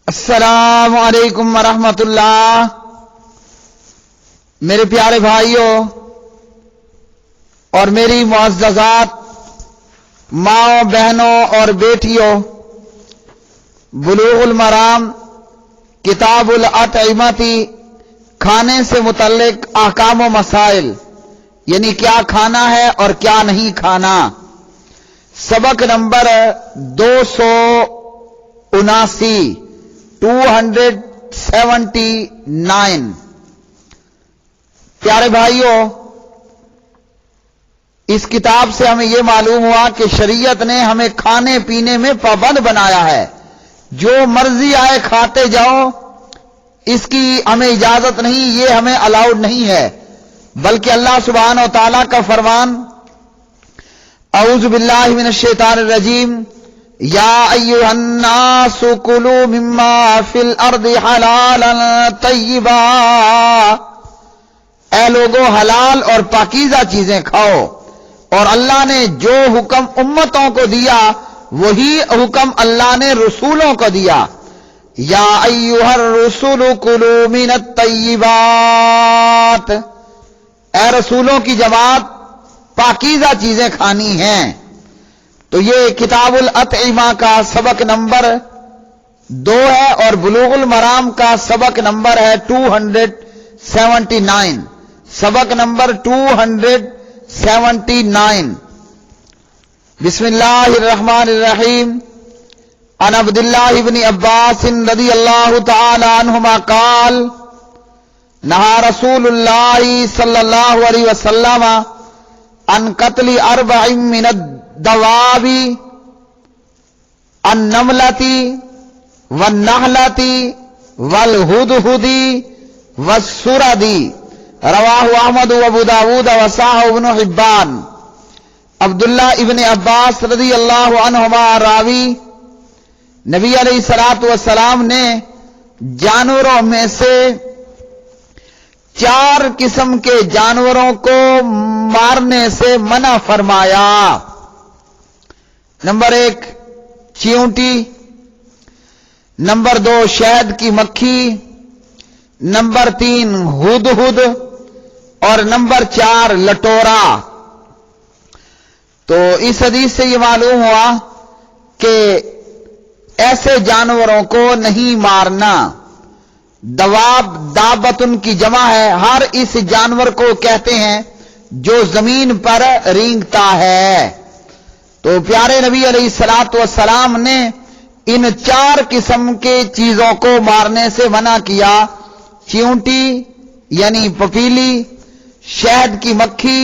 السلام علیکم ورحمۃ اللہ۔ میرے پیارے بھائیوں اور میری معززات ماؤں بہنوں اور بیٹیوں، بلوغ المرام کتاب الاطعمتی کھانے سے متعلق احکام و مسائل، یعنی کیا کھانا ہے اور کیا نہیں کھانا، سبق نمبر 279۔ پیارے بھائیوں، اس کتاب سے ہمیں یہ معلوم ہوا کہ شریعت نے ہمیں کھانے پینے میں پابند بنایا ہے۔ جو مرضی آئے کھاتے جاؤ، اس کی ہمیں اجازت نہیں، یہ ہمیں الاؤڈ نہیں ہے، بلکہ اللہ سبحانہ و تعالیٰ کا فرمان، اعوذ باللہ من الشیطان الرجیم، یا ایھا الناس کلوا مما فی الارض حلالا طیبا، اے لوگو حلال اور پاکیزہ چیزیں کھاؤ۔ اور اللہ نے جو حکم امتوں کو دیا وہی حکم اللہ نے رسولوں کو دیا، یا ایھا الرسل کلوا من الطیبات، اے رسولوں کی جماعت پاکیزہ چیزیں کھانی ہیں۔ تو یہ کتاب الاطعمہ کا سبق نمبر 2 ہے اور بلوغ المرام کا سبق نمبر ہے 279، سبق نمبر 279۔ بسم اللہ الرحمن الرحیم۔ عن عبد اللہ بن عباس رضی اللہ تعالی عنہما قال نہا رسول اللہ صلی اللہ علیہ وسلم عن قتل 4 من الدواب، النملة والنحلة والہدہد والسرد، رواہ احمد وابو داود وصححہ ابن حبان۔ عبداللہ ابن عباس رضی اللہ عنہما راوی، نبی علیہ الصلوۃ والسلام نے جانوروں میں سے 4 قسم کے جانوروں کو مارنے سے منع فرمایا۔ نمبر 1 چیونٹی، نمبر 2 شہد کی مکھی، نمبر 3 ہدہد اور نمبر 4 لٹورا۔ تو اس حدیث سے یہ معلوم ہوا کہ ایسے جانوروں کو نہیں مارنا۔ دواب دابتن کی جمع ہے، ہر اس جانور کو کہتے ہیں جو زمین پر رینگتا ہے۔ تو پیارے نبی علیہ الصلوۃ والسلام نے ان 4 قسم کے چیزوں کو مارنے سے منع کیا، چیونٹی یعنی پپیلی، شہد کی مکھی،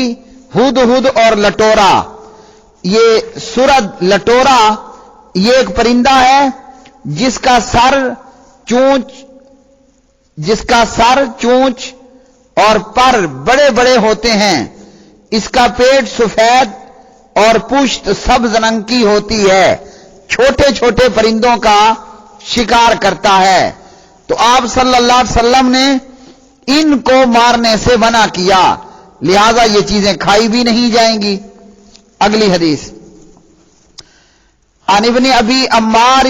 ہدہد اور لٹورا۔ یہ سرد لٹورا یہ ایک پرندہ ہے جس کا سر چونچ اور پر بڑے بڑے ہوتے ہیں، اس کا پیٹ سفید اور پشت سبز رنگ کی ہوتی ہے، چھوٹے چھوٹے پرندوں کا شکار کرتا ہے۔ تو آپ صلی اللہ علیہ وسلم نے ان کو مارنے سے منع کیا، لہذا یہ چیزیں کھائی بھی نہیں جائیں گی۔ اگلی حدیث، عن ابن ابی عمار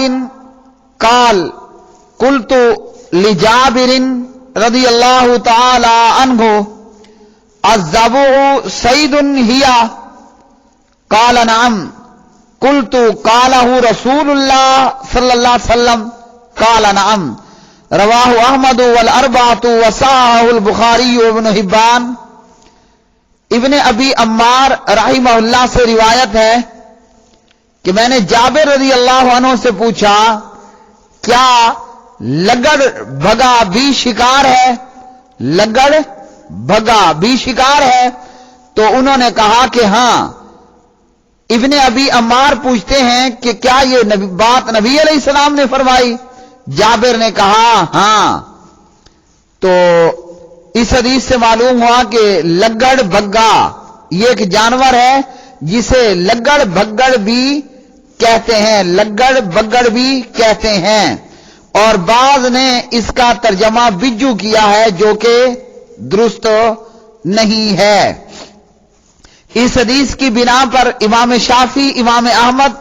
قال قلت لجابر رضی اللہ تعالی عنہ الذبح صید ہی؟ قال نعم۔ قلت قاله رسول اللہ صلی اللہ علیہ وسلم؟ قال نعم۔ رواہ احمد والاربعۃ وصححہ البخاری وابن حبان۔ ابن ابی عمار رحمہ اللہ سے روایت ہے کہ میں نے جابر رضی اللہ عنہ سے پوچھا، کیا لگڑ بھگا بھی شکار ہے؟ لگڑ بھگا بھی شکار ہے؟ تو انہوں نے کہا کہ ہاں۔ ابن ابی عمار پوچھتے ہیں کہ کیا یہ بات نبی علیہ السلام نے فرمائی؟ جابر نے کہا ہاں۔ تو اس حدیث سے معلوم ہوا کہ لگڑ بھگا یہ ایک جانور ہے جسے لگڑ بھگڑ بھی کہتے ہیں، لگڑ بگڑ بھی کہتے ہیں، اور بعض نے اس کا ترجمہ بجو کیا ہے جو کہ درست نہیں ہے۔ اس حدیث کی بنا پر امام شافعی، امام احمد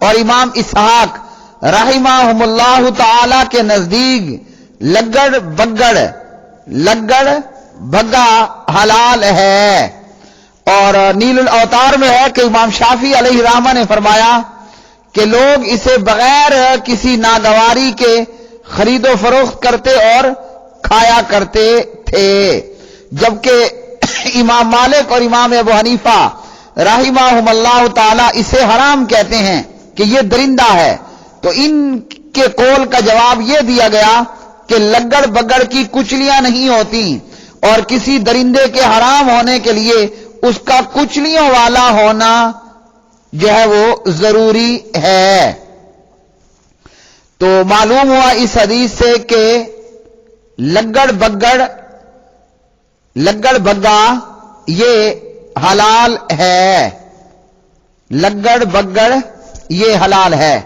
اور امام اسحاق رحمہم اللہ تعالی کے نزدیک لگڑ بگا حلال ہے. اور نیل الاوتار میں ہے کہ امام شافعی علیہ رحمہ نے فرمایا کہ لوگ اسے بغیر کسی ناگواری کے خرید و فروخت کرتے اور کھایا کرتے تھے، جبکہ امام مالک اور امام ابو حنیفہ رحمہم اللہ تعالی اسے حرام کہتے ہیں کہ یہ درندہ ہے. تو ان کے قول کا جواب یہ دیا گیا کہ لگڑ بگڑ کی کچلیاں نہیں ہوتی اور کسی درندے کے حرام ہونے کے لیے اس کا کچلیوں والا ہونا جو ہے وہ ضروری ہے. تو معلوم ہوا اس حدیث سے کہ لگڑ بگا یہ حلال ہے. لگڑ بگڑ یہ حلال ہے.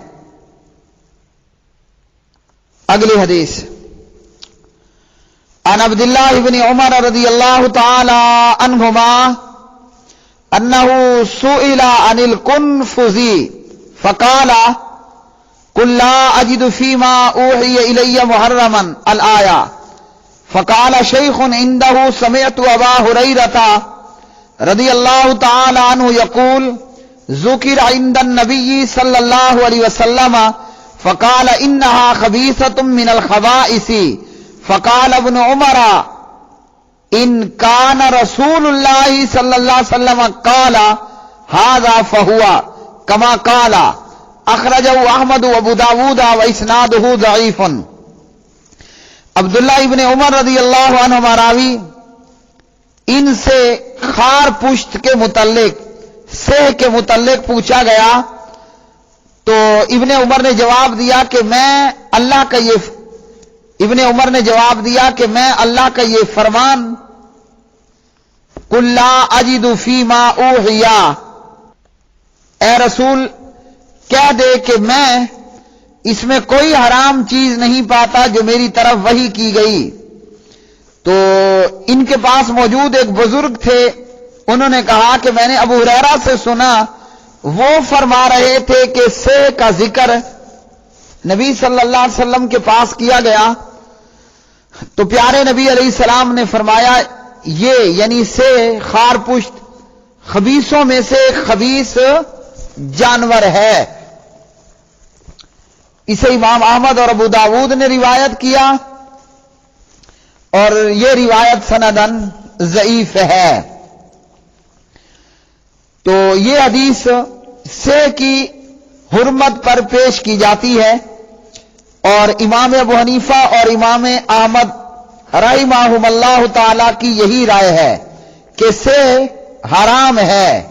اگلی حدیث عن عبداللہ ابن عمر رضی اللہ تعالی عنہما انہ سئل عن القنفذ فقال قل لا اجد فيما اوحي الي محرما الآية. فقال شيخ عنده سمعت ابا هريرة رضي الله تعالى عنه يقول ذكر عند النبي صلى الله عليه وسلم فقال انها خبيثة من الخبائث. فقال ابن عمر ان كان رسول الله صلى الله عليه وسلم قال هذا فهو كما قال. اخرجه احمد وابو داود واسناده ضعيف. عبداللہ ابن عمر رضی اللہ عنہ راوی، ان سے خار پشت کے متعلق، سہ کے متعلق پوچھا گیا تو ابن عمر نے جواب دیا کہ میں اللہ کا یہ فرمان قل لا اجد فیما اوحی، اے رسول کہہ دے کہ میں اس میں کوئی حرام چیز نہیں پاتا جو میری طرف وحی کی گئی. تو ان کے پاس موجود ایک بزرگ تھے، انہوں نے کہا کہ میں نے ابو ہریرہ سے سنا، وہ فرما رہے تھے کہ سہ کا ذکر نبی صلی اللہ علیہ وسلم کے پاس کیا گیا تو پیارے نبی علیہ السلام نے فرمایا یہ یعنی سے خار پشت خبیثوں میں سے خبیث جانور ہے. اسے امام احمد اور ابو داود نے روایت کیا اور یہ روایت سندن ضعیف ہے. تو یہ حدیث سے کی حرمت پر پیش کی جاتی ہے اور امام ابو حنیفہ اور امام احمد رحمہم اللہ تعالی کی یہی رائے ہے کہ سے حرام ہے،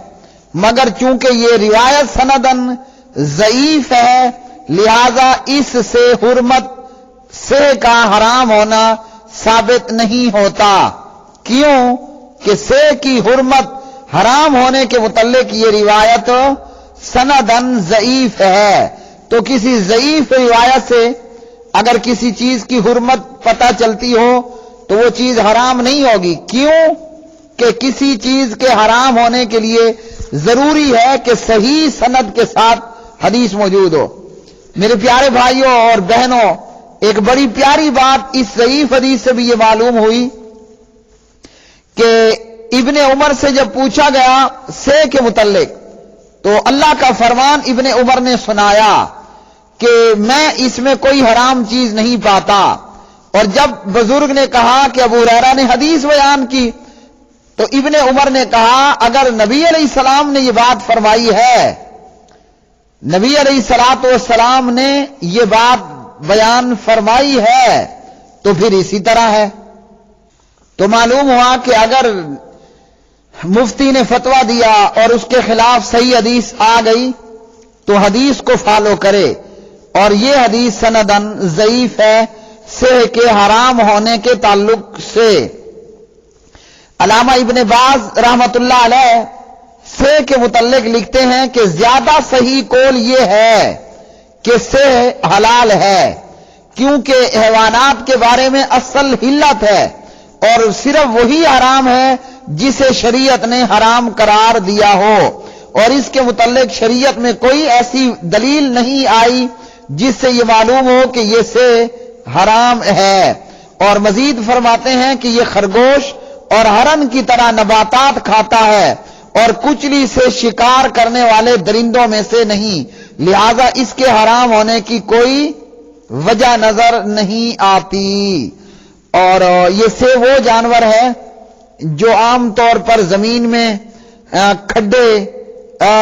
مگر چونکہ یہ روایت سندن ضعیف ہے لہذا اس سے حرمت سے کا حرام ہونا ثابت نہیں ہوتا. کیوں کہ سے کی حرمت حرام ہونے کے متعلق یہ روایت سندن ضعیف ہے. تو کسی ضعیف روایت سے اگر کسی چیز کی حرمت پتہ چلتی ہو تو وہ چیز حرام نہیں ہوگی. کیوں کہ کسی چیز کے حرام ہونے کے لیے ضروری ہے کہ صحیح سند کے ساتھ حدیث موجود ہو. میرے پیارے بھائیوں اور بہنوں، ایک بڑی پیاری بات اس ضعیف حدیث سے بھی یہ معلوم ہوئی کہ ابن عمر سے جب پوچھا گیا سے کے متعلق تو اللہ کا فرمان ابن عمر نے سنایا کہ میں اس میں کوئی حرام چیز نہیں پاتا. اور جب بزرگ نے کہا کہ ابو ہریرہ نے حدیث بیان کی تو ابن عمر نے کہا اگر نبی علیہ السلام نے یہ بات فرمائی ہے، نبی علیہ الصلوۃ والسلام نے یہ بات بیان فرمائی ہے تو پھر اسی طرح ہے. تو معلوم ہوا کہ اگر مفتی نے فتویٰ دیا اور اس کے خلاف صحیح حدیث آ گئی تو حدیث کو فالو کرے، اور یہ حدیث سندن ضعیف ہے سے کے حرام ہونے کے تعلق سے. علامہ ابن باز رحمت اللہ علیہ سے کے متعلق لکھتے ہیں کہ زیادہ صحیح قول یہ ہے کہ سے حلال ہے، کیونکہ حیوانات کے بارے میں اصل حلت ہے اور صرف وہی حرام ہے جسے شریعت نے حرام قرار دیا ہو، اور اس کے متعلق شریعت میں کوئی ایسی دلیل نہیں آئی جس سے یہ معلوم ہو کہ یہ سے حرام ہے۔ اور مزید فرماتے ہیں کہ یہ خرگوش اور ہرن کی طرح نباتات کھاتا ہے اور کچلی سے شکار کرنے والے درندوں میں سے نہیں، لہذا اس کے حرام ہونے کی کوئی وجہ نظر نہیں آتی۔ اور یہ سے وہ جانور ہے جو عام طور پر زمین میں کھڈے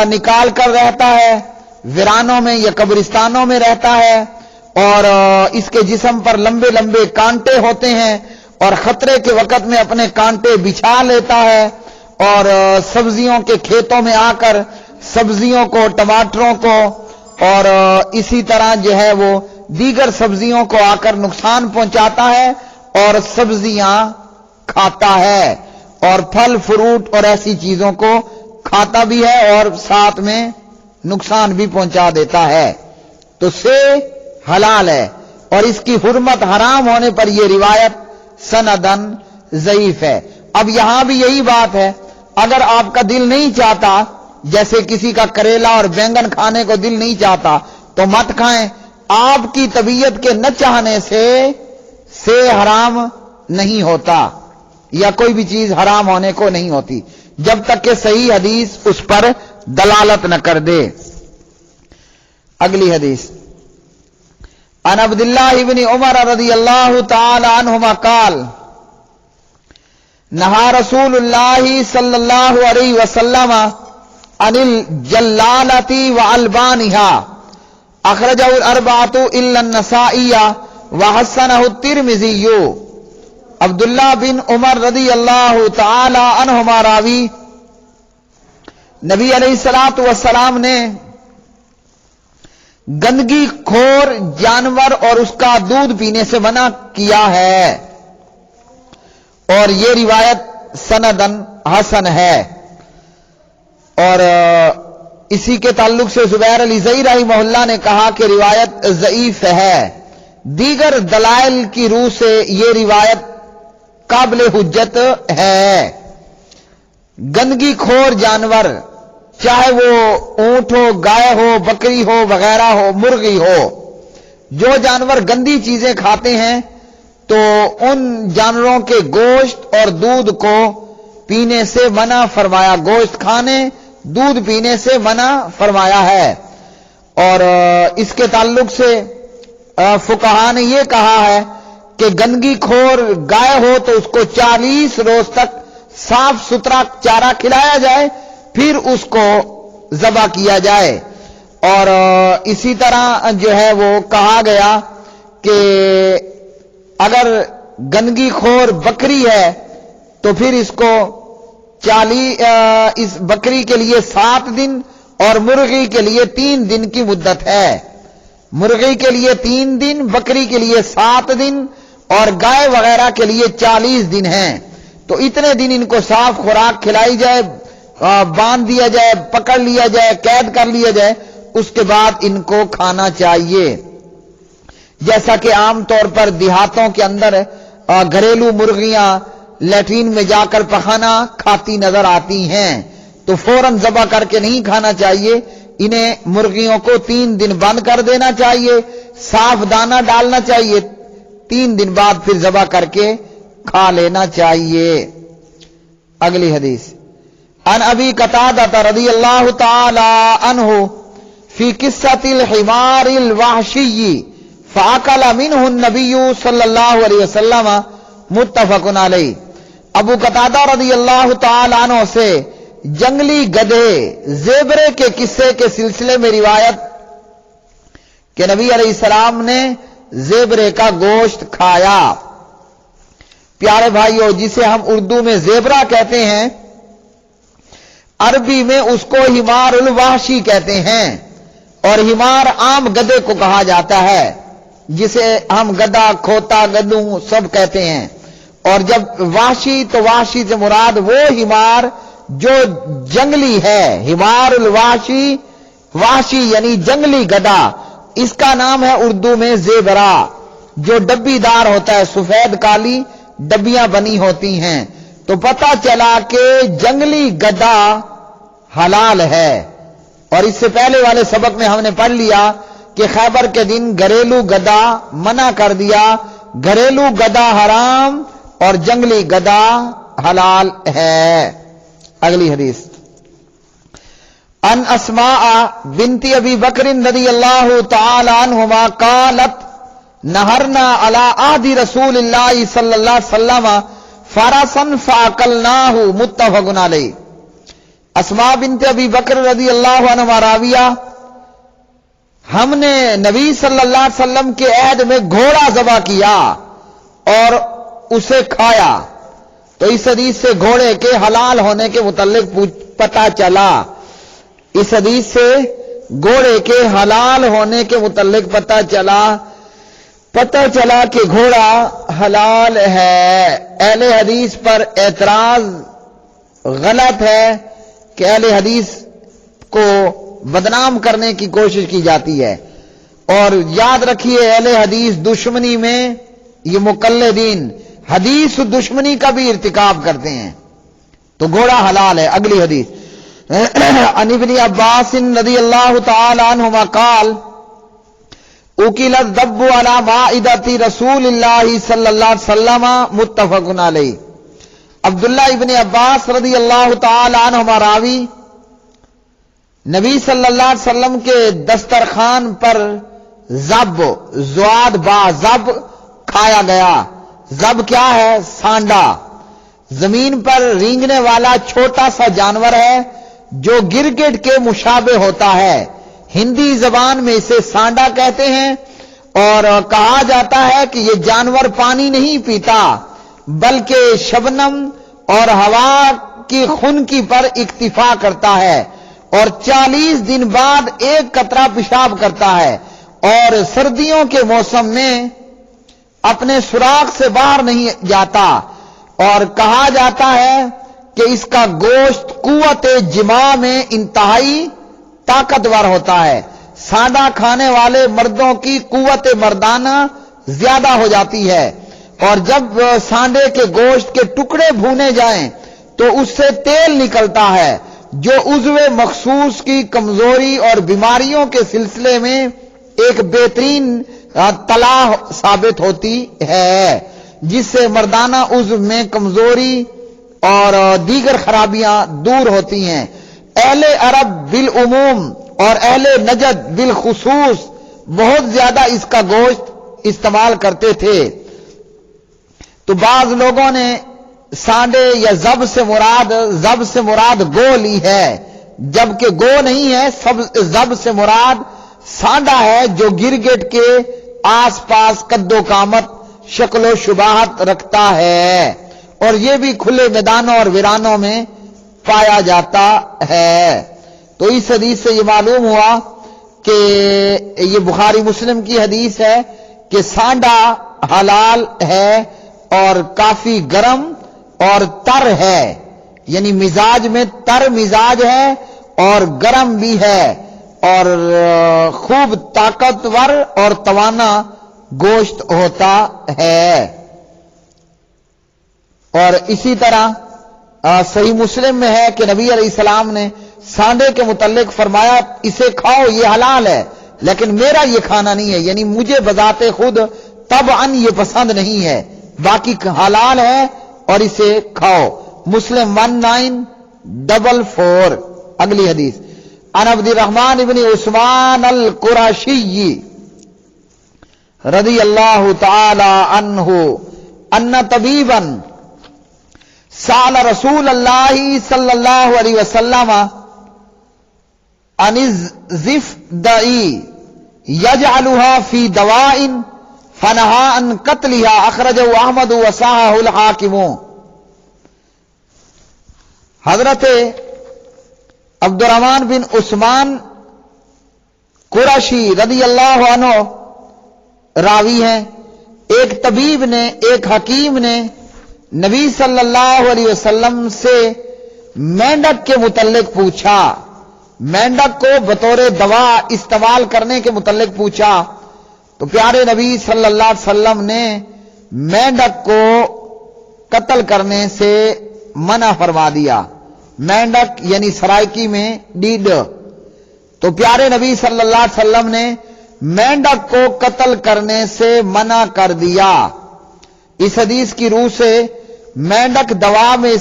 نکال کر رہتا ہے، ویرانوں میں یا قبرستانوں میں رہتا ہے، اور اس کے جسم پر لمبے لمبے کانٹے ہوتے ہیں اور خطرے کے وقت میں اپنے کانٹے بچھا لیتا ہے، اور سبزیوں کے کھیتوں میں آ کر سبزیوں کو، ٹماٹروں کو اور اسی طرح جو ہے وہ دیگر سبزیوں کو آ کر نقصان پہنچاتا ہے اور سبزیاں کھاتا ہے، اور پھل فروٹ اور ایسی چیزوں کو کھاتا بھی ہے اور ساتھ میں نقصان بھی پہنچا دیتا ہے۔ تو سے حلال ہے، اور اس کی حرمت حرام ہونے پر یہ روایت سندن ضعیف ہے۔ اب یہاں بھی یہی بات ہے، اگر آپ کا دل نہیں چاہتا، جیسے کسی کا کریلا اور بینگن کھانے کو دل نہیں چاہتا تو مت کھائیں۔ آپ کی طبیعت کے نہ چاہنے سے حرام نہیں ہوتا، یا کوئی بھی چیز حرام ہونے کو نہیں ہوتی جب تک کہ صحیح حدیث اس پر دلالت نہ کر دے۔ اگلی حدیث، عن عبداللہ ابن عمر رضی اللہ تعالی عنہما قال نہا رسول اللہ صلی اللہ علیہ وسلم عن الجلالۃ والبانھا اخرجہ الاربعۃ الا النسائی وحسنہ الترمذی۔ عبداللہ بن عمر رضی اللہ تعالی عنہما راوی، نبی علیہ الصلوۃ والسلام نے گندگی خور جانور اور اس کا دودھ پینے سے منع کیا ہے، اور یہ روایت سندن حسن ہے۔ اور اسی کے تعلق سے زبیر علی زئی رحمہ اللہ نے کہا کہ روایت ضعیف ہے۔ دیگر دلائل کی روح سے یہ روایت قابل حجت ہے۔ گندگی خور جانور، چاہے وہ اونٹ ہو، گائے ہو، بکری ہو، وغیرہ ہو، مرغی ہو، جو جانور گندی چیزیں کھاتے ہیں تو ان جانوروں کے گوشت اور دودھ کو پینے سے منع فرمایا، گوشت کھانے، دودھ پینے سے منع فرمایا ہے۔ اور اس کے تعلق سے فقہا نے یہ کہا ہے کہ گندگی خور گائے ہو تو اس کو 40 روز تک صاف ستھرا چارہ کھلایا جائے، پھر اس کو ذبح کیا جائے۔ اور اسی طرح جو ہے وہ کہا گیا کہ اگر گندگی خور بکری ہے تو پھر اس کو اس بکری کے لیے 7 دن اور مرغی کے لیے 3 دن کی مدت ہے۔ مرغی کے لیے 3 دن، بکری کے لیے 7 دن اور گائے وغیرہ کے لیے 40 دن ہیں۔ تو اتنے دن ان کو صاف خوراک کھلائی جائے، باندھ دیا جائے، پکڑ لیا جائے، قید کر لیا جائے، اس کے بعد ان کو کھانا چاہیے۔ جیسا کہ عام طور پر دیہاتوں کے اندر گھریلو مرغیاں لیٹرین میں جا کر پخانا کھاتی نظر آتی ہیں، تو فوراً ذبح کر کے نہیں کھانا چاہیے، انہیں مرغیوں کو 3 دن بند کر دینا چاہیے، صاف دانہ ڈالنا چاہیے، 3 دن بعد پھر ذبح کر کے کھا لینا چاہیے۔ اگلی حدیث، عن ابی قتادہ رضی اللہ تعالی عنہ فی قصۃ الحمار الوحشی فاکل منہ النبی صلی اللہ علیہ وسلم، متفق علیہ۔ ابو قتادہ رضی اللہ تعالی عنہ سے جنگلی گدھے زیبرے کے قصے کے سلسلے میں روایت کہ نبی علیہ السلام نے زیبرے کا گوشت کھایا۔ پیارے بھائیو، جسے ہم اردو میں زیبرا کہتے ہیں، عربی میں اس کو حمار الوحشی کہتے ہیں، اور حمار عام گدھے کو کہا جاتا ہے، جسے ہم گدھا، کھوتا، گدھو سب کہتے ہیں۔ اور جب وحشی تو وحشی سے مراد وہ حمار جو جنگلی ہے، حمار الوحشی، وحشی یعنی جنگلی گدھا، اس کا نام ہے اردو میں زیبرا، جو ڈبی دار ہوتا ہے، سفید کالی ڈبیاں بنی ہوتی ہیں۔ تو پتہ چلا کہ جنگلی گدھا حلال ہے۔ اور اس سے پہلے والے سبق میں ہم نے پڑھ لیا کہ خیبر کے دن گھریلو گدا منع کر دیا، گھریلو گدا حرام اور جنگلی گدا حلال ہے۔ اگلی حدیث ان اسماء بنت ابی بکر رضی اللہ تعالی عنہما قالت نہرنا علی عہد رسول اللہ صلی اللہ علیہ وسلم فرسا فاکلناہ، متفق علیہ۔ اسماء بنت ابی بکر رضی اللہ عنہما راویہ، ہم نے نبی صلی اللہ علیہ وسلم کے عہد میں گھوڑا ذبح کیا اور اسے کھایا۔ تو اس حدیث سے گھوڑے کے حلال ہونے کے متعلق پتہ چلا، اس حدیث سے گھوڑے کے حلال ہونے کے متعلق پتہ چلا کہ گھوڑا حلال ہے۔ اہل حدیث پر اعتراض غلط ہے کہ اہل حدیث کو بدنام کرنے کی کوشش کی جاتی ہے، اور یاد رکھیے اہل حدیث دشمنی میں یہ مقلدین حدیث دشمنی کا بھی ارتکاب کرتے ہیں، تو گھوڑا حلال ہے۔ اگلی حدیث عن ابن عباس رضی اللہ تعالی عنہما قال اکل الذب علی مائدۃ رسول اللہ صلی اللہ علیہ وسلم، متفق علیہ۔ عبداللہ ابن عباس رضی اللہ تعالی عنہما راوی، نبی صلی اللہ علیہ وسلم کے دسترخوان پر زب، زواد با زب کھایا گیا۔ زب کیا ہے؟ سانڈا، زمین پر رینگنے والا چھوٹا سا جانور ہے جو گرگٹ کے مشابہ ہوتا ہے۔ ہندی زبان میں اسے سانڈا کہتے ہیں، اور کہا جاتا ہے کہ یہ جانور پانی نہیں پیتا بلکہ شبنم اور ہوا کی خنکی پر اکتفا کرتا ہے، اور 40 دن بعد ایک قطرہ پیشاب کرتا ہے، اور سردیوں کے موسم میں اپنے سوراخ سے باہر نہیں جاتا، اور کہا جاتا ہے کہ اس کا گوشت قوت جماع میں انتہائی طاقتور ہوتا ہے۔ سانڈا کھانے والے مردوں کی قوت مردانہ زیادہ ہو جاتی ہے، اور جب سانڈے کے گوشت کے ٹکڑے بھونے جائیں تو اس سے تیل نکلتا ہے جو عضو مخصوص کی کمزوری اور بیماریوں کے سلسلے میں ایک بہترین طلاح ثابت ہوتی ہے، جس سے مردانہ عضو میں کمزوری اور دیگر خرابیاں دور ہوتی ہیں۔ اہل عرب بالعموم اور اہل نجد بالخصوص بہت زیادہ اس کا گوشت استعمال کرتے تھے۔ تو بعض لوگوں نے سانڈے یا زب سے مراد گو لی ہے، جبکہ گو نہیں ہے، زب سے مراد سانڈا ہے جو گرگٹ کے آس پاس قد و قامت، شکل و شباہت رکھتا ہے، اور یہ بھی کھلے میدانوں اور ویرانوں میں پایا جاتا ہے۔ تو اس حدیث سے یہ معلوم ہوا کہ یہ بخاری مسلم کی حدیث ہے کہ سانڈا حلال ہے اور کافی گرم اور تر ہے، یعنی مزاج میں تر مزاج ہے اور گرم بھی ہے، اور خوب طاقتور اور توانا گوشت ہوتا ہے۔ اور اسی طرح صحیح مسلم میں ہے کہ نبی علیہ السلام نے سانڈے کے متعلق فرمایا اسے کھاؤ، یہ حلال ہے، لیکن میرا یہ کھانا نہیں ہے، یعنی مجھے بذات خود طبعاً یہ پسند نہیں ہے، باقی حلال ہے اور اسے کھاؤ۔ مسلم 1944۔ اگلی حدیث عن عبد الرحمن بن عثمان القرشی رضی اللہ تعالی عنہ ان طبیبا سأل رسول اللہ صلی اللہ علیہ وسلم عن الضفدع يجعلها في دواء فنهى عن قتلها، اخرجه احمد وصححه الحاکم۔ حضرت عبد الرحمن بن عثمان قرشی رضی اللہ عنہ راوی ہیں، ایک طبیب نے، ایک حکیم نے نبی صلی اللہ علیہ وسلم سے مینڈک کے متعلق پوچھا، مینڈک کو بطور دوا استعمال کرنے کے متعلق پوچھا، تو پیارے نبی صلی اللہ علیہ وسلم نے مینڈک کو قتل کرنے سے منع فرما دیا۔ مینڈک یعنی سرائکی میں ڈیڈ، تو پیارے نبی صلی اللہ علیہ وسلم نے مینڈک کو قتل کرنے سے منع کر دیا۔ اس حدیث کی روح سے مینڈک دوا میں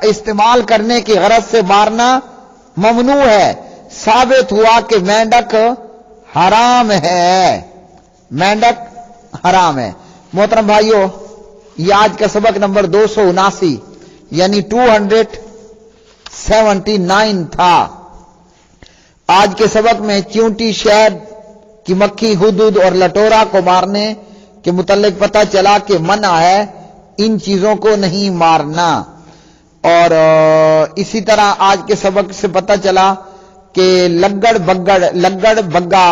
استعمال کرنے کی غرض سے مارنا ممنوع ہے۔ ثابت ہوا کہ مینڈک حرام ہے، مینڈک حرام ہے۔ محترم بھائیو، یہ آج کا سبق نمبر 279 یعنی 279 تھا۔ آج کے سبق میں چیونٹی، شہد کی مکھی، ہدہد اور لٹورا کو مارنے کے متعلق پتہ چلا کہ منع ہے ان چیزوں کو نہیں مارنا، اور اسی طرح آج کے سبق سے پتہ چلا کہ لگڑ بگا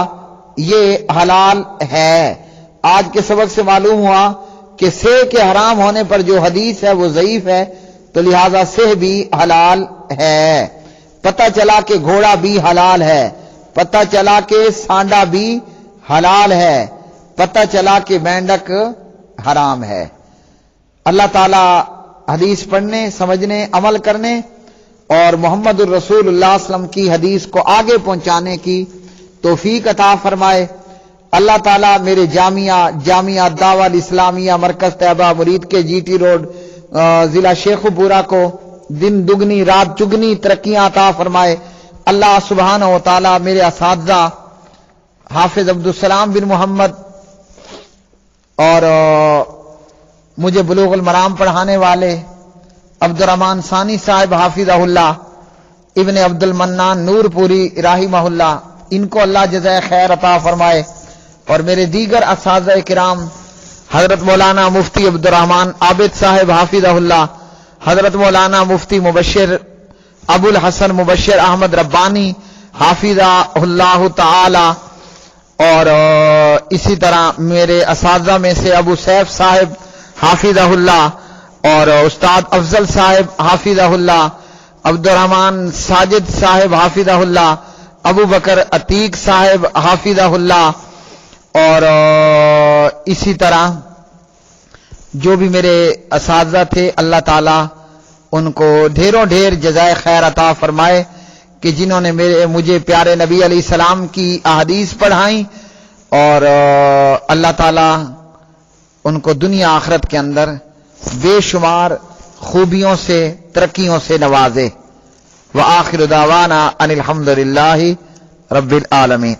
یہ حلال ہے۔ آج کے سبق سے معلوم ہوا کہ سہ کے حرام ہونے پر جو حدیث ہے وہ ضعیف ہے، تو لہذا سہ بھی حلال ہے۔ پتہ چلا کہ گھوڑا بھی حلال ہے، پتہ چلا کہ سانڈا بھی حلال ہے، پتہ چلا کہ مینڈک حرام ہے۔ اللہ تعالی حدیث پڑھنے، سمجھنے، عمل کرنے اور محمد الرسول اللہ صلی اللہ علیہ وسلم کی حدیث کو آگے پہنچانے کی توفیق عطا فرمائے۔ اللہ تعالیٰ میرے جامعہ دعوت اسلامیہ مرکز طیبہ مرید کے جی ٹی روڈ ضلع شیخوپورہ کو دن دگنی رات چگنی ترقیاں عطا فرمائے۔ اللہ سبحانہ و تعالیٰ میرے اساتذہ حافظ عبدالسلام بن محمد اور مجھے بلوغ المرام پڑھانے والے عبدالرحمن ثانی صاحب حافظہ اللہ ابن عبد المنان نور پوری رحمہ اللہ، ان کو اللہ جزائے خیر عطا فرمائے، اور میرے دیگر اساتذہ کرام حضرت مولانا مفتی عبدالرحمن عابد صاحب حافظہ اللہ، حضرت مولانا مفتی مبشر ابو الحسن مبشر احمد ربانی حافظہ اللہ تعالی، اور اسی طرح میرے اساتذہ میں سے ابو سیف صاحب حافظہ اللہ اور استاد افضل صاحب حافظہ اللہ، عبدالرحمن ساجد صاحب حافظہ اللہ، ابو بکر عتیق صاحب حافظہ اللہ، اور اسی طرح جو بھی میرے اساتذہ تھے، اللہ تعالیٰ ان کو ڈھیروں ڈھیر جزائے خیر عطا فرمائے کہ جنہوں نے مجھے پیارے نبی علیہ السلام کی احادیث پڑھائیں، اور اللہ تعالیٰ ان کو دنیا آخرت کے اندر بے شمار خوبیوں سے، ترقیوں سے نوازے۔ وآخر دعوانا ان الحمد للہ رب العالمین۔